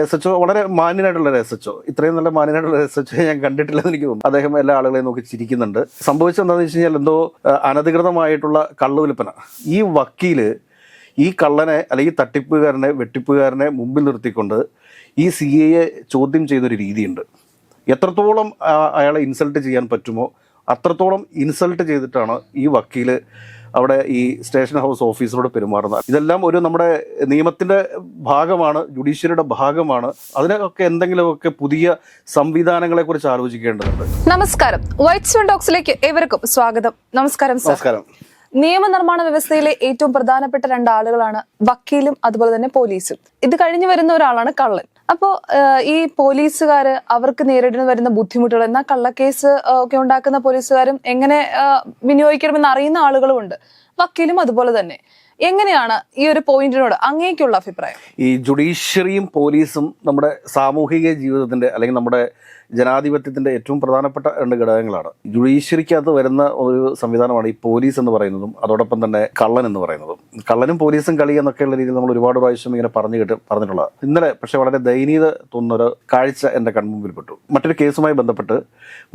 S H O വളരെ മാന്യനായിട്ടുള്ള ഒരു S H O, ഇത്രയും നല്ല മാന്യനായിട്ടുള്ള എസ് എച്ച് ഒ ഞാൻ കണ്ടിട്ടില്ലെന്ന് എനിക്ക് തോന്നുന്നു. അദ്ദേഹം എല്ലാ ആളുകളെയും നോക്കി ചിരിക്കുന്നുണ്ട്. സംഭവിച്ചെന്താണെന്ന് വെച്ച് കഴിഞ്ഞാൽ എന്തോ അനധികൃതമായിട്ടുള്ള കള്ളുവിൽപ്പന. ഈ വക്കീല് ഈ കള്ളനെ അല്ലെങ്കിൽ തട്ടിപ്പുകാരനെ വെട്ടിപ്പുകാരനെ മുമ്പിൽ നിർത്തിക്കൊണ്ട് ഈ സി എയെ ചോദ്യം ചെയ്യുന്നൊരു രീതിയുണ്ട്. എത്രത്തോളം അയാളെ ഇൻസൾട്ട് ചെയ്യാൻ പറ്റുമോ അത്രത്തോളം ഇൻസൾട്ട് ചെയ്തിട്ടാണ് ഈ വക്കീല് അവിടെ ഈ സ്റ്റേഷൻ ഹൗസ് ഓഫീസറോട് പെരുമാറുന്നത്. ഇതെല്ലാം ഒരു നമ്മുടെ നിയമത്തിൻ്റെ ഭാഗമാണ്, ജുഡീഷ്യറിയുടെ ഭാഗമാണ്. അതിനൊക്കെ എന്തെങ്കിലുമൊക്കെ പുതിയ സംവിധാനങ്ങളെക്കുറിച്ച് ആലോചിക്കേണ്ടതുണ്ട്. നമസ്കാരം, വൈറ്റ് സ്വാൻ ടോക്സിലേക്ക് ഏവർക്കും സ്വാഗതം. നമസ്കാരം. നമസ്കാരം. നിയമനിർമ്മാണ വ്യവസ്ഥയിലെ ഏറ്റവും പ്രധാനപ്പെട്ട രണ്ടാളുകളാണ് വക്കീലും അതുപോലെ തന്നെ പോലീസും. ഇത് കഴിഞ്ഞു വരുന്ന ഒരാളാണ് കള്ളൻ. അപ്പോ ഈ പോലീസുകാര് അവർക്ക് നേരിടുന്ന വരുന്ന ബുദ്ധിമുട്ടുകൾ, എന്നാൽ കള്ളക്കേസ് ഒക്കെ ഉണ്ടാക്കുന്ന പോലീസുകാരും എങ്ങനെ വിനിയോഗിക്കണമെന്ന് അറിയുന്ന ആളുകളും ഉണ്ട്. വക്കീലും അതുപോലെ തന്നെ. എങ്ങനെയാണ് ഈ ഒരു പോയിന്റിനോട് അങ്ങേക്കുള്ള അഭിപ്രായം? ഈ ജുഡീഷ്യറിയും പോലീസും നമ്മുടെ സാമൂഹിക ജീവിതത്തിന്റെ അല്ലെങ്കിൽ നമ്മുടെ ജനാധിപത്യത്തിന്റെ ഏറ്റവും പ്രധാനപ്പെട്ട രണ്ട് ഘടകങ്ങളാണ്. ജുഡീഷ്യറിക്കകത്ത് വരുന്ന ഒരു സംവിധാനമാണ് ഈ പോലീസ് എന്ന് പറയുന്നതും അതോടൊപ്പം തന്നെ കള്ളൻ എന്ന് പറയുന്നതും. കള്ളനും പോലീസും കളി എന്നൊക്കെയുള്ള രീതിയിൽ നമ്മൾ ഒരുപാട് പ്രാവശ്യം ഇങ്ങനെ പറഞ്ഞിട്ടുള്ളത്. ഇന്നലെ പക്ഷേ വളരെ ദയനീയത തോന്നുന്നൊരു കാഴ്ച എൻ്റെ കൺമുമ്പിൽപ്പെട്ടു. മറ്റൊരു കേസുമായി ബന്ധപ്പെട്ട്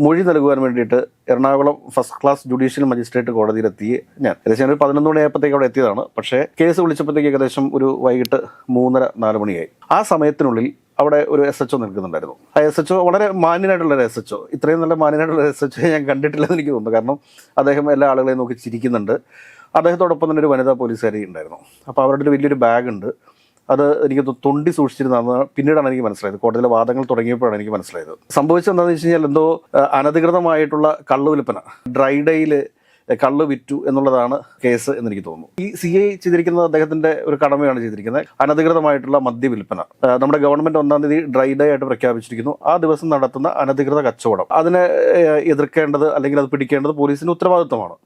മൊഴി നൽകുവാൻ വേണ്ടിയിട്ട് Ernakulam first class judicial magistrate കോടതിയിലെത്തി ഞാൻ ഏകദേശം ഒരു 11 മണിയായപ്പോഴത്തേക്ക് അവിടെ എത്തിയതാണ്. പക്ഷേ കേസ് വിളിച്ചപ്പോഴത്തേക്ക് ഏകദേശം ഒരു വൈകിട്ട് 3:30-4 മണിയായി. ആ സമയത്തിനുള്ളിൽ അവിടെ ഒരു എസ് എച്ച് ഒ നിൽക്കുന്നുണ്ടായിരുന്നു. ആ എസ് എച്ച് ഒ വളരെ മാന്യനായിട്ടുള്ള ഒരു എസ് എച്ച് ഒ, ഇത്രയും നല്ല മാന്യനായിട്ടുള്ള എസ് എച്ച് ഒ ഞാൻ കണ്ടിട്ടില്ലെന്ന് എനിക്ക് തോന്നുന്നു. കാരണം അദ്ദേഹം എല്ലാ ആളുകളെയും നോക്കി ചിരിക്കുന്നുണ്ട്. അദ്ദേഹത്തോടൊപ്പം തന്നെ ഒരു വനിതാ പോലീസുകാരി ഉണ്ടായിരുന്നു. അപ്പോൾ അവരുടെ ഒരു വലിയൊരു ബാഗുണ്ട്. അത് എനിക്ക് തൊണ്ടി സൂക്ഷിച്ചിരുന്നതെന്ന് പിന്നീടാണ് എനിക്ക് മനസ്സിലായത്. കോടതിയിലെ വാദങ്ങൾ തുടങ്ങിയപ്പോഴാണ് എനിക്ക് മനസ്സിലായത്. സംഭവിച്ചെന്താണെന്ന് വെച്ച് കഴിഞ്ഞാൽ എന്തോ അനധികൃതമായിട്ടുള്ള കള്ളുവിൽപ്പന, ഡ്രൈ ഡേയിൽ കള്ള് വിറ്റു എന്നുള്ളതാണ് കേസ് എന്നെനിക്ക് തോന്നുന്നു. ഈ സി ഐ ചെയ്തിരിക്കുന്നത് അദ്ദേഹത്തിന്റെ ഒരു കടമയാണ് ചെയ്തിരിക്കുന്നത്. അനധികൃതമായിട്ടുള്ള മദ്യവിൽപ്പന നമ്മുടെ ഗവൺമെന്റ് 1-ാം തീയതി ഡ്രൈ ഡേ ആയിട്ട് പ്രഖ്യാപിച്ചിരിക്കുന്നു. ആ ദിവസം നടത്തുന്ന അനധികൃത കച്ചവടം അതിനെ എതിർക്കേണ്ടത് അല്ലെങ്കിൽ അത് പിടിക്കേണ്ടത് പോലീസിന്റെ ഉത്തരവാദിത്വമാണ്.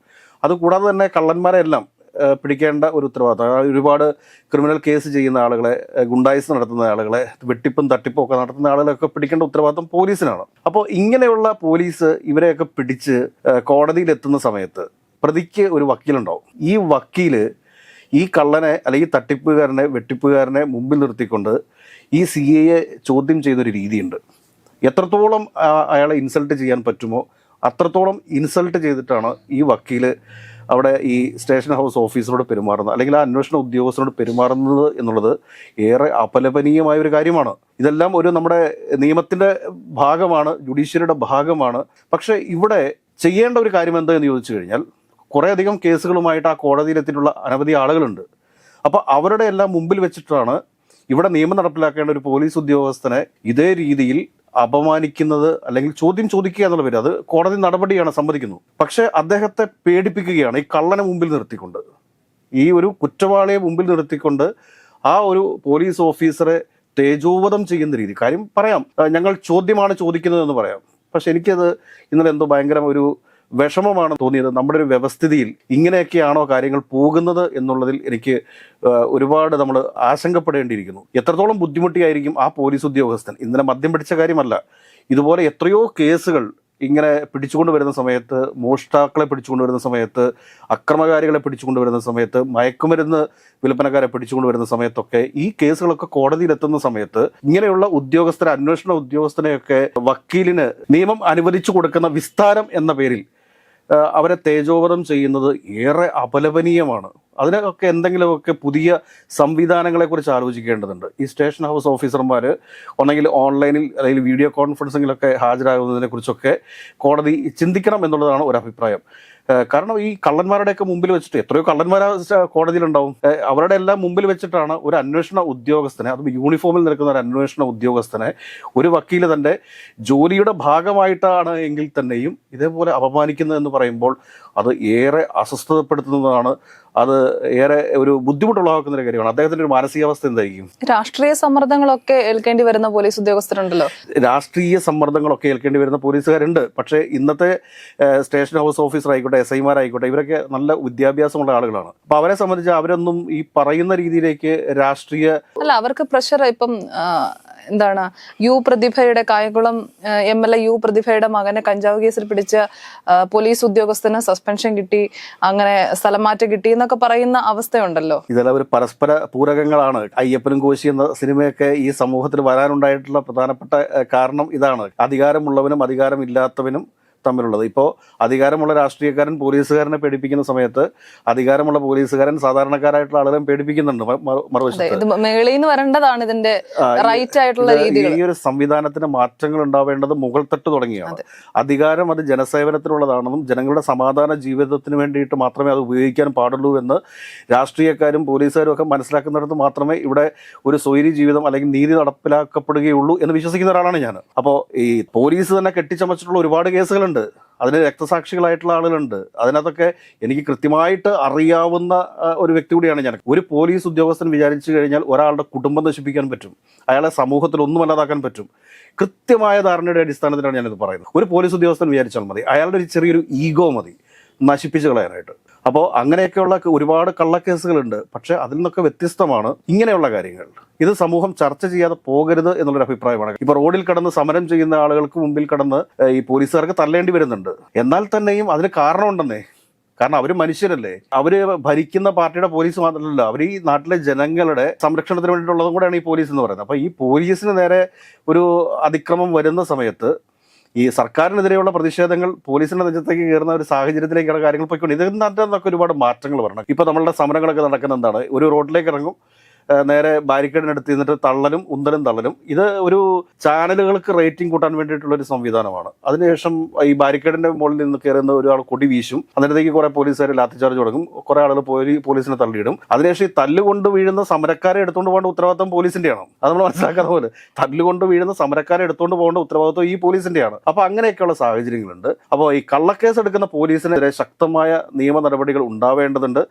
അതുകൂടാതെ തന്നെ കള്ളന്മാരെല്ലാം പിടിക്കേണ്ട ഒരു ഉത്തരവാദിത്വം. ഒരുപാട് ക്രിമിനൽ കേസ് ചെയ്യുന്ന ആളുകളെ, ഗുണ്ടായിസ് നടത്തുന്ന ആളുകളെ, വെട്ടിപ്പും തട്ടിപ്പും ഒക്കെ നടത്തുന്ന ആളുകളെയൊക്കെ പിടിക്കേണ്ട ഉത്തരവാദിത്വം പോലീസിനാണ്. അപ്പോൾ ഇങ്ങനെയുള്ള പോലീസ് ഇവരെയൊക്കെ പിടിച്ച് കോടതിയിലെത്തുന്ന സമയത്ത് പ്രതിക്ക് ഒരു വക്കീലുണ്ടാവും. ഈ വക്കീല് ഈ കള്ളനെ അല്ലെങ്കിൽ തട്ടിപ്പുകാരനെ വെട്ടിപ്പുകാരനെ മുമ്പിൽ നിർത്തിക്കൊണ്ട് ഈ സി എയെ ചോദ്യം ചെയ്യുന്നൊരു രീതിയുണ്ട്. എത്രത്തോളം അയാളെ ഇൻസൾട്ട് ചെയ്യാൻ പറ്റുമോ അത്രത്തോളം ഇൻസൾട്ട് ചെയ്തിട്ടാണ് ഈ വക്കീല് അവിടെ ഈ സ്റ്റേഷൻ ഹൗസ് ഓഫീസറോട് പെരുമാറുന്നത് അല്ലെങ്കിൽ ആ അന്വേഷണ ഉദ്യോഗസ്ഥനോട് പെരുമാറുന്നത് എന്നുള്ളത് ഏറെ അപലപനീയമായ ഒരു കാര്യമാണ്. ഇതെല്ലാം ഒരു നമ്മുടെ നിയമത്തിൻ്റെ ഭാഗമാണ്, ജുഡീഷ്യറിയുടെ ഭാഗമാണ്. പക്ഷേ ഇവിടെ ചെയ്യേണ്ട ഒരു കാര്യം എന്താണെന്ന് ചോദിച്ചു കഴിഞ്ഞാൽ കുറേയധികം കേസുകളുമായിട്ട് ആ കോടതിയിലെത്തിയിട്ടുള്ള അനവധി ആളുകളുണ്ട്. അപ്പോൾ അവരുടെ എല്ലാം മുമ്പിൽ വെച്ചിട്ടാണ് ഇവിടെ നിയമം നടപ്പിലാക്കേണ്ട ഒരു പോലീസ് ഉദ്യോഗസ്ഥനെ ഇതേ രീതിയിൽ അപമാനിക്കുന്നത് അല്ലെങ്കിൽ ചോദ്യം ചോദിക്കുക എന്നുള്ള പേര്. അത് കോടതി നടപടിയാണ്, സമ്മതിക്കുന്നു. പക്ഷേ അദ്ദേഹത്തെ പേടിപ്പിക്കുകയാണ് ഈ കള്ളനെ മുമ്പിൽ നിർത്തിക്കൊണ്ട്, ഈ ഒരു കുറ്റവാളിയെ മുമ്പിൽ നിർത്തിക്കൊണ്ട് ആ ഒരു പോലീസ് ഓഫീസറെ തേജോവധം ചെയ്യുന്ന രീതി. കാര്യം പറയാം, ഞങ്ങൾ ചോദ്യമാണ് ചോദിക്കുന്നതെന്ന് പറയാം. പക്ഷെ എനിക്കത് ഇന്നലെ എന്തോ ഭയങ്കര ഒരു വിഷമമാണ് തോന്നിയത്. നമ്മുടെ ഒരു വ്യവസ്ഥിതിയിൽ ഇങ്ങനെയൊക്കെയാണോ കാര്യങ്ങൾ പോകുന്നത് എന്നുള്ളതിൽ എനിക്ക് ഒരുപാട് നമ്മൾ ആശങ്കപ്പെടേണ്ടിയിരിക്കുന്നു. എത്രത്തോളം ബുദ്ധിമുട്ടിയായിരിക്കും ആ പോലീസ് ഉദ്യോഗസ്ഥൻ. ഇന്നലെ മദ്യം പിടിച്ച കാര്യമല്ല, ഇതുപോലെ എത്രയോ കേസുകൾ ഇങ്ങനെ പിടിച്ചുകൊണ്ട് വരുന്ന സമയത്ത്, മോഷ്ടാക്കളെ പിടിച്ചുകൊണ്ട് വരുന്ന സമയത്ത്, അക്രമകാരികളെ പിടിച്ചുകൊണ്ട് വരുന്ന സമയത്ത്, മയക്കുമരുന്ന് വിൽപ്പനക്കാരെ പിടിച്ചുകൊണ്ട് വരുന്ന സമയത്തൊക്കെ ഈ കേസുകളൊക്കെ കോടതിയിലെത്തുന്ന സമയത്ത് ഇങ്ങനെയുള്ള ഉദ്യോഗസ്ഥരെ, അന്വേഷണ ഉദ്യോഗസ്ഥനെയൊക്കെ വക്കീലിന് നിയമം അനുവദിച്ചു കൊടുക്കുന്ന വിസ്താരം എന്ന പേരിൽ അവരെ തേജോവധം ചെയ്യുന്നത് ഏറെ അപലപനീയമാണ്. അതിനൊക്കെ എന്തെങ്കിലുമൊക്കെ പുതിയ സംവിധാനങ്ങളെക്കുറിച്ച് ആലോചിക്കേണ്ടതുണ്ട്. ഈ സ്റ്റേഷൻ ഹൗസ് ഓഫീസർമാർ ഒന്നെങ്കിൽ ഓൺലൈനിൽ അല്ലെങ്കിൽ വീഡിയോ കോൺഫറൻസിങ്ങിലൊക്കെ ഹാജരാകുന്നതിനെക്കുറിച്ചൊക്കെ കോടതി ചിന്തിക്കണം എന്നുള്ളതാണ് ഒരു അഭിപ്രായം. കാരണം ഈ കള്ളന്മാരുടെയൊക്കെ മുമ്പിൽ വെച്ചിട്ട് എത്രയോ കള്ളന്മാർ കോടതിയിലുണ്ടാവും. അവരുടെ എല്ലാം മുമ്പിൽ വെച്ചിട്ടാണ് ഒരു അന്വേഷണ ഉദ്യോഗസ്ഥനെ, അതും യൂണിഫോമിൽ നിൽക്കുന്ന ഒരു അന്വേഷണ ഉദ്യോഗസ്ഥനെ ഒരു വക്കീല് തൻ്റെ ജോലിയുടെ ഭാഗമായിട്ടാണ് എങ്കിൽ തന്നെയും ഇതേപോലെ അപമാനിക്കുന്നതെന്ന് പറയുമ്പോൾ അത് ഏറെ അസ്വസ്ഥതപ്പെടുത്തുന്നതാണ്. അത് ഏറെ ഒരു ബുദ്ധിമുട്ടുള്ളതാക്കുന്ന ഒരു കാര്യമാണ്. അദ്ദേഹത്തിന്റെ ഒരു മാനസികാവസ്ഥ എന്തായിരിക്കും? രാഷ്ട്രീയ സമ്മർദ്ദങ്ങളൊക്കെ ഏൽക്കേണ്ടി വരുന്ന പോലീസ് ഉദ്യോഗസ്ഥരുണ്ടല്ലോ. രാഷ്ട്രീയ സമ്മർദ്ദങ്ങളൊക്കെ ഏൽക്കേണ്ടി വരുന്ന പോലീസുകാരുണ്ട്. പക്ഷേ ഇന്നത്തെ സ്റ്റേഷൻ ഹൗസ് ഓഫീസർ ആയിക്കോട്ടെ, ആയിക്കോട്ടെ, SI-മാരായിക്കോട്ടെ, ഇവരൊക്കെ നല്ല വിദ്യാഭ്യാസമുള്ള ആളുകളാണ്. അപ്പോൾ അവരെ സംബന്ധിച്ച് അവരൊന്നും ഈ പറയുന്ന രീതിയിലേക്ക് രാഷ്ട്രീയ അല്ല, അവർക്ക് പ്രഷർ ഇപ്പം എന്താണ് പ്രതിഭയുടെ കായംകുളം MLA പ്രതിഭയുടെ മകനെ കഞ്ചാവ് കേസിൽ പിടിച്ച പോലീസ് ഉദ്യോഗസ്ഥന് സസ്പെൻഷൻ കിട്ടി, അങ്ങനെ സ്ഥലം മാറ്റം കിട്ടി എന്നൊക്കെ പറയുന്ന അവസ്ഥയുണ്ടല്ലോ. ഇതെല്ലാം ഒരു പരസ്പര പൂരകങ്ങളാണ്. അയ്യപ്പനും കോശി എന്ന സിനിമയൊക്കെ ഈ സമൂഹത്തിൽ വരാനുണ്ടായിട്ടുള്ള പ്രധാനപ്പെട്ട കാരണം ഇതാണ്. അധികാരമുള്ളവനും അധികാരമില്ലാത്തവനും തമ്മിലുള്ളത്. ഇപ്പോൾ അധികാരമുള്ള രാഷ്ട്രീയക്കാരൻ പോലീസുകാരനെ പേടിപ്പിക്കുന്ന സമയത്ത് അധികാരമുള്ള പോലീസുകാരൻ സാധാരണക്കാരായിട്ടുള്ള ആളുകളെ പേടിപ്പിക്കുന്നുണ്ട് മറുവശത്ത്. മേളിന്ന് വരേണ്ടതാണ് ഇതിന്റെ റൈറ്റ് ആയിട്ടുള്ള രീതികൾ. ഈ ഒരു സംവിധാനത്തിന് മാറ്റങ്ങൾ ഉണ്ടാവേണ്ടത് മുകൾ തട്ട് തുടങ്ങിയാണ്. അധികാരം അത് ജനസേവനത്തിനുള്ളതാണെന്നും ജനങ്ങളുടെ സമാധാന ജീവിതത്തിന് വേണ്ടിയിട്ട് മാത്രമേ അത് ഉപയോഗിക്കാൻ പാടുള്ളൂ എന്ന് രാഷ്ട്രീയക്കാരും പോലീസുകാരും ഒക്കെ മനസ്സിലാക്കുന്നിടത്ത് മാത്രമേ ഇവിടെ ഒരു സ്വൈര്യ ജീവിതം അല്ലെങ്കിൽ നീതി നടപ്പിലാക്കപ്പെടുകയുള്ളൂ എന്ന് വിശ്വസിക്കുന്ന ഒരാളാണ് ഞാൻ. അപ്പോൾ ഈ പോലീസ് തന്നെ കെട്ടിച്ചമച്ചിട്ടുള്ള ഒരുപാട് കേസുകളുണ്ട്. അതിന് രക്തസാക്ഷികളായിട്ടുള്ള ആളുകളുണ്ട്. അതിനകത്തൊക്കെ എനിക്ക് കൃത്യമായിട്ട് അറിയാവുന്ന ഒരു വ്യക്തി കൂടിയാണ് ഞാൻ. ഒരു പോലീസ് ഉദ്യോഗസ്ഥൻ വിചാരിച്ചു കഴിഞ്ഞാൽ ഒരാളുടെ കുടുംബം നശിപ്പിക്കാൻ പറ്റും, അയാളെ സമൂഹത്തിൽ ഒന്നുമല്ലാതാക്കാൻ പറ്റും. കൃത്യമായ ധാരണയുടെ അടിസ്ഥാനത്തിലാണ് ഞാനിത് പറയുന്നത്. ഒരു പോലീസ് ഉദ്യോഗസ്ഥൻ വിചാരിച്ചാൽ മതി, അയാളുടെ ഒരു ചെറിയൊരു ഈഗോ മതി നശിപ്പിച്ചു കളയാനായിട്ട്. അപ്പോൾ അങ്ങനെയൊക്കെയുള്ള ഒരുപാട് കള്ളക്കേസുകളുണ്ട്. പക്ഷെ അതിൽ നിന്നൊക്കെ വ്യത്യസ്തമാണ് ഇങ്ങനെയുള്ള കാര്യങ്ങൾ. ഇത് സമൂഹം ചർച്ച ചെയ്യാതെ പോകരുത് എന്നുള്ളൊരു അഭിപ്രായമാണ്. ഇപ്പോൾ റോഡിൽ കടന്ന് സമരം ചെയ്യുന്ന ആളുകൾക്ക് മുമ്പിൽ കടന്ന് ഈ പോലീസുകാർക്ക് തല്ലേണ്ടി വരുന്നുണ്ട്. എന്നാൽ തന്നെയും അതിന് കാരണമുണ്ടെന്നേ. കാരണം അവർ മനുഷ്യരല്ലേ. അവര് ഭരിക്കുന്ന പാർട്ടിയുടെ പോലീസ് മാത്രമല്ല, അവർ ഈ നാട്ടിലെ ജനങ്ങളുടെ സംരക്ഷണത്തിന് വേണ്ടിയിട്ടുള്ളതും കൂടെയാണ് ഈ പോലീസ് എന്ന് പറയുന്നത്. അപ്പോൾ ഈ പോലീസിന് നേരെ ഒരു അതിക്രമം വരുന്ന സമയത്ത് ഈ സർക്കാരിനെതിരെയുള്ള പ്രതിഷേധങ്ങൾ പോലീസിന്റെ നെഞ്ചത്തേക്ക് കയറുന്ന ഒരു സാഹചര്യത്തിലേക്കാണ് കാര്യങ്ങൾ പോയിക്കൊണ്ട്. ഇതിനകത്തൊക്കെ ഒരുപാട് മാറ്റങ്ങൾ വരണം. ഇപ്പൊ നമ്മളുടെ സമരങ്ങളൊക്കെ നടക്കുന്ന എന്താണ്, ഒരു റോഡിലേക്ക് ഇറങ്ങും, നേരെ ബാരിക്കേഡിനടുത്ത് നിന്നിട്ട് തള്ളലും ഉന്തലും തള്ളലും. ഇത് ഒരു ചാനലുകൾക്ക് റേറ്റിംഗ് കൂട്ടാൻ വേണ്ടിയിട്ടുള്ള ഒരു സംവിധാനമാണ്. അതിനുശേഷം ഈ ബാരിക്കേഡിന്റെ മുകളിൽ നിന്ന് കയറുന്ന ഒരാൾ കൊടി വീശും, അതിനകത്തേക്ക് കുറെ പോലീസുകാർ ലാത്തിച്ചാർജ് തുടങ്ങും, കുറെ ആളുകൾ പോലീസിനെ തള്ളിയിടും. അതിനുശേഷം ഈ തല്ലുകൊണ്ട് വീഴുന്ന സമരക്കാരെ എടുത്തുകൊണ്ട് പോകേണ്ട ഉത്തരവാദിത്വം പോലീസിന്റെയാണ്. അത് നമ്മൾ മനസ്സിലാക്കാത്ത പോലെ തല്ലുകൊണ്ട് വീഴുന്ന സമരക്കാരെ എടുത്തുകൊണ്ട് പോകേണ്ട ഉത്തരവാദിത്വം ഈ പോലീസിന്റെയാണ്. അപ്പൊ അങ്ങനെയൊക്കെയുള്ള സാഹചര്യങ്ങളുണ്ട്. അപ്പോൾ ഈ കള്ളക്കേസ് എടുക്കുന്ന പോലീസിനെതിരെ ശക്തമായ നിയമ നടപടികൾ ഉണ്ടാവേണ്ടതുണ്ട്.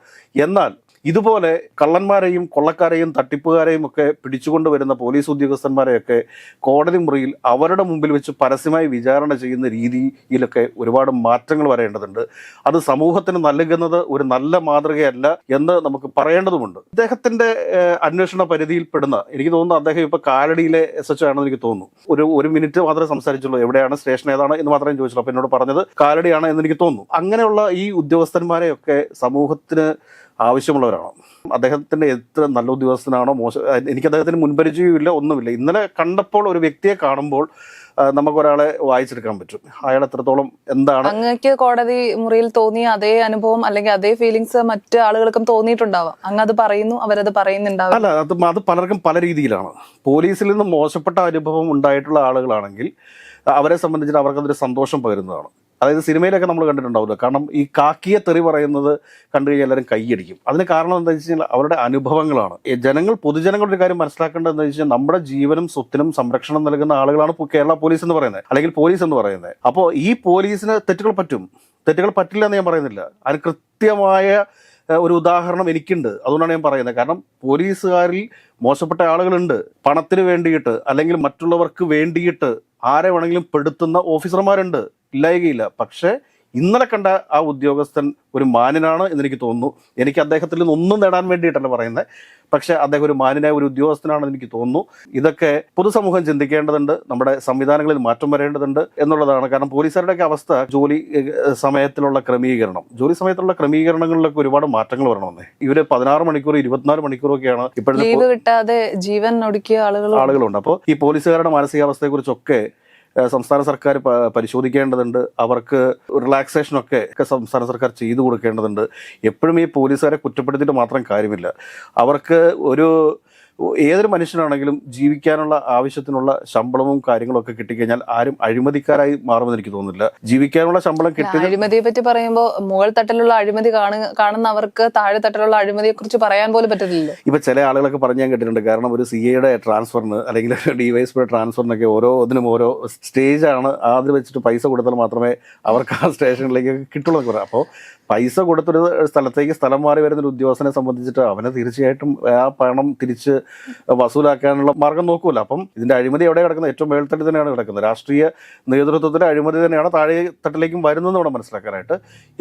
എന്നാൽ ഇതുപോലെ കള്ളന്മാരെയും കൊള്ളക്കാരെയും തട്ടിപ്പുകാരെയും ഒക്കെ പിടിച്ചുകൊണ്ട് വരുന്ന പോലീസ് ഉദ്യോഗസ്ഥന്മാരെയൊക്കെ കോടതി മുറിയിൽ അവരുടെ മുമ്പിൽ വെച്ച് പരസ്യമായി വിചാരണ ചെയ്യുന്ന രീതിയിലൊക്കെ ഒരുപാട് മാറ്റങ്ങൾ വരേണ്ടതുണ്ട്. അത് സമൂഹത്തിന് നൽകുന്നത് ഒരു നല്ല മാതൃകയല്ല എന്ന് നമുക്ക് പറയേണ്ടതുമുണ്ട്. അദ്ദേഹത്തിന്റെ അന്വേഷണ പരിധിയിൽപ്പെടുന്ന, എനിക്ക് തോന്നുന്നു അദ്ദേഹം ഇപ്പൊ കാലടിയിലെ SHO ആണെന്ന് എനിക്ക് തോന്നുന്നു. ഒരു മിനിറ്റ് മാത്രമേ സംസാരിച്ചുള്ളൂ. എവിടെയാണ്, സ്റ്റേഷൻ ഏതാണ് എന്ന് മാത്രമേ ചോദിച്ചുള്ളൂ. അപ്പൊ എന്നോട് പറഞ്ഞത് കാലടിയാണ് എന്ന് എനിക്ക് തോന്നുന്നു. അങ്ങനെയുള്ള ഈ ഉദ്യോഗസ്ഥന്മാരെയൊക്കെ സമൂഹത്തിന് ആവശ്യമുള്ളവരാണ്. അദ്ദേഹത്തിന്റെ എത്ര നല്ല ഉദ്യോഗസ്ഥനാണോ മോശം, എനിക്ക് അദ്ദേഹത്തിന് മുൻപരിചയമില്ല, ഒന്നുമില്ല. ഇന്നലെ കണ്ടപ്പോൾ ഒരു വ്യക്തിയെ കാണുമ്പോൾ നമുക്കൊരാളെ വായിച്ചെടുക്കാൻ പറ്റും അയാൾ എത്രത്തോളം എന്താണ്. അങ്ങക്ക് കോടതി മുറിയിൽ തോന്നിയ അതേ അനുഭവം അല്ലെങ്കിൽ അതേ ഫീലിങ്സ് മറ്റു ആളുകൾക്കും തോന്നിയിട്ടുണ്ടാവാം. അങ്ങ് അത് പറയുന്നു, അവരത് പറയുന്നുണ്ടാവും. അല്ല, അത് പലർക്കും പല രീതിയിലാണ്. പോലീസിൽ നിന്ന് മോശപ്പെട്ട അനുഭവം ഉണ്ടായിട്ടുള്ള ആളുകളാണെങ്കിൽ അവരെ സംബന്ധിച്ചിട്ട് അവർക്കതൊരു സന്തോഷം പകരുന്നതാണ്. അതായത് സിനിമയിലൊക്കെ നമ്മൾ കണ്ടിട്ടുണ്ടാവില്ല. കാരണം ഈ കാക്കിയെ തെറി പറയുന്നത് കണ്ടു കഴിഞ്ഞാൽ എല്ലാവരും കൈയടിക്കും. അതിന് കാരണം എന്താ വെച്ച് കഴിഞ്ഞാൽ അവരുടെ അനുഭവങ്ങളാണ്. പൊതുജനങ്ങളുടെ കാര്യം മനസ്സിലാക്കേണ്ടത് എന്താ വെച്ച് കഴിഞ്ഞാൽ നമ്മുടെ ജീവനും സ്വത്തിനും സംരക്ഷണം നൽകുന്ന ആളുകളാണ് കേരള പോലീസ് എന്ന് പറയുന്നത്, അല്ലെങ്കിൽ പോലീസ് എന്ന് പറയുന്നത്. അപ്പോൾ ഈ പോലീസിന് തെറ്റുകൾ പറ്റില്ല എന്ന് ഞാൻ പറയുന്നില്ല. അതിന് കൃത്യമായ ഒരു ഉദാഹരണം എനിക്കുണ്ട്. അതുകൊണ്ടാണ് ഞാൻ പറയുന്നത്. കാരണം പോലീസുകാരിൽ മോശപ്പെട്ട ആളുകളുണ്ട്. പണത്തിന് വേണ്ടിയിട്ട് അല്ലെങ്കിൽ മറ്റുള്ളവർക്ക് വേണ്ടിയിട്ട് ആരെ വേണമെങ്കിലും പെടുത്തുന്ന ഓഫീസർമാരുണ്ട്, ഇല്ലായകയില്ല. പക്ഷേ ഇന്നലെ കണ്ട ആ ഉദ്യോഗസ്ഥൻ ഒരു മാന്യനാണ് എന്നെനിക്ക് തോന്നുന്നു. എനിക്ക് അദ്ദേഹത്തിൽ നിന്നൊന്നും നേടാൻ വേണ്ടിയിട്ടല്ല പറയുന്നത്, പക്ഷേ അദ്ദേഹം ഒരു മാന്യനായ ഒരു ഉദ്യോഗസ്ഥനാണെന്ന് എനിക്ക് തോന്നുന്നു. ഇതൊക്കെ പൊതുസമൂഹം ചിന്തിക്കേണ്ടതുണ്ട്. നമ്മുടെ സംവിധാനങ്ങളിൽ മാറ്റം വരേണ്ടതുണ്ട് എന്നുള്ളതാണ്. കാരണം പോലീസുകാരുടെയൊക്കെ അവസ്ഥ, ജോലി സമയത്തിലുള്ള ക്രമീകരണങ്ങളിലൊക്കെ ഒരുപാട് മാറ്റങ്ങൾ വരണമെന്നേ. ഇവര് 16 മണിക്കൂർ 24 മണിക്കൂറൊക്കെയാണ് ഇപ്പോഴത്തെ ലീവ് കിട്ടാതെ ജീവൻ ഒടുക്കിയ ആളുകളുണ്ട്. അപ്പോൾ ഈ പോലീസുകാരുടെ മാനസികാവസ്ഥയെക്കുറിച്ചൊക്കെ സംസ്ഥാന സർക്കാർ പരിശോധിക്കേണ്ടതുണ്ട്. അവർക്ക് റിലാക്സേഷനൊക്കെ സംസ്ഥാന സർക്കാർ ചെയ്തു കൊടുക്കേണ്ടതുണ്ട്. എപ്പോഴും ഈ പോലീസുകാരെ കുറ്റപ്പെടുത്തിയിട്ട് മാത്രം കാര്യമില്ല. അവർക്ക് ഏതൊരു മനുഷ്യനാണെങ്കിലും ജീവിക്കാനുള്ള ആവശ്യത്തിനുള്ള ശമ്പളവും കാര്യങ്ങളും ഒക്കെ കിട്ടിക്കഴിഞ്ഞാൽ ആരും അഴിമതിക്കാരായി മാറുമെന്ന് എനിക്ക് തോന്നുന്നില്ല. ജീവിക്കാനുള്ള ശമ്പളം കിട്ടി. അഴിമതിയെ പറ്റി പറയുമ്പോൾ മുകൾ തട്ടിലുള്ള അഴിമതി കാണുന്നവർക്ക് താഴെ തട്ടിലുള്ള അഴിമതിയെ കുറിച്ച് പറയാൻ പോലും പറ്റില്ലല്ലോ. ഇപ്പൊ ചില ആളുകളൊക്കെ പറഞ്ഞ് ഞാൻ കേട്ടിട്ടുണ്ട്. കാരണം ഒരു CAയുടെ ട്രാൻസ്ഫറിന് അല്ലെങ്കിൽ DYSPയുടെ ട്രാൻസ്ഫറിനൊക്കെ ഓരോന്നിനും ഓരോ സ്റ്റേജാണ്. അതിൽ വെച്ചിട്ട് പൈസ കൊടുത്താൽ മാത്രമേ അവർക്ക് ആ സ്റ്റേഷനിലേക്ക് കിട്ടുള്ളൂ. അപ്പോൾ പൈസ കൊടുത്തൊരു സ്ഥലത്തേക്ക് സ്ഥലം മാറി വരുന്നൊരു ഉദ്യോഗസ്ഥനെ സംബന്ധിച്ചിട്ട് അവന് തീർച്ചയായിട്ടും ആ പണം തിരിച്ച് വസൂലാക്കാനുള്ള മാർഗം നോക്കൂല. അപ്പം ഇതിന്റെ അഴിമതി എവിടെ കിടക്കുന്നത്? ഏറ്റവും മേൽത്തട്ടിൽ തന്നെയാണ് കിടക്കുന്നത്. രാഷ്ട്രീയ നേതൃത്വത്തിലെ അഴിമതി തന്നെയാണ് താഴെ തട്ടിലേക്കും വരുന്നതെന്ന് ഇവിടെ മനസ്സിലാക്കാനായിട്ട്.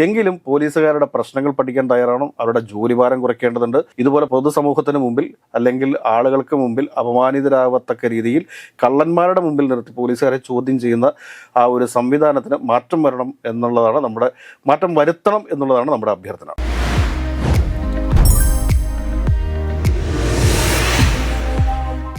എങ്കിലും പോലീസുകാരുടെ പ്രശ്നങ്ങൾ പഠിക്കാൻ തയ്യാറാണ്. അവരുടെ ജോലിഭാരം കുറയ്ക്കേണ്ടതുണ്ട്. ഇതുപോലെ പൊതുസമൂഹത്തിന് മുമ്പിൽ അല്ലെങ്കിൽ ആളുകൾക്ക് മുമ്പിൽ അപമാനിതരാകത്തക്ക രീതിയിൽ കള്ളന്മാരുടെ മുമ്പിൽ നിർത്തി പോലീസുകാരെ ചോദ്യം ചെയ്യുന്ന ആ ഒരു സംവിധാനത്തിന് മാറ്റം വരണം എന്നുള്ളതാണ് മാറ്റം വരുത്തണം എന്നുള്ളതാണ് നമ്മുടെ അഭ്യർത്ഥന.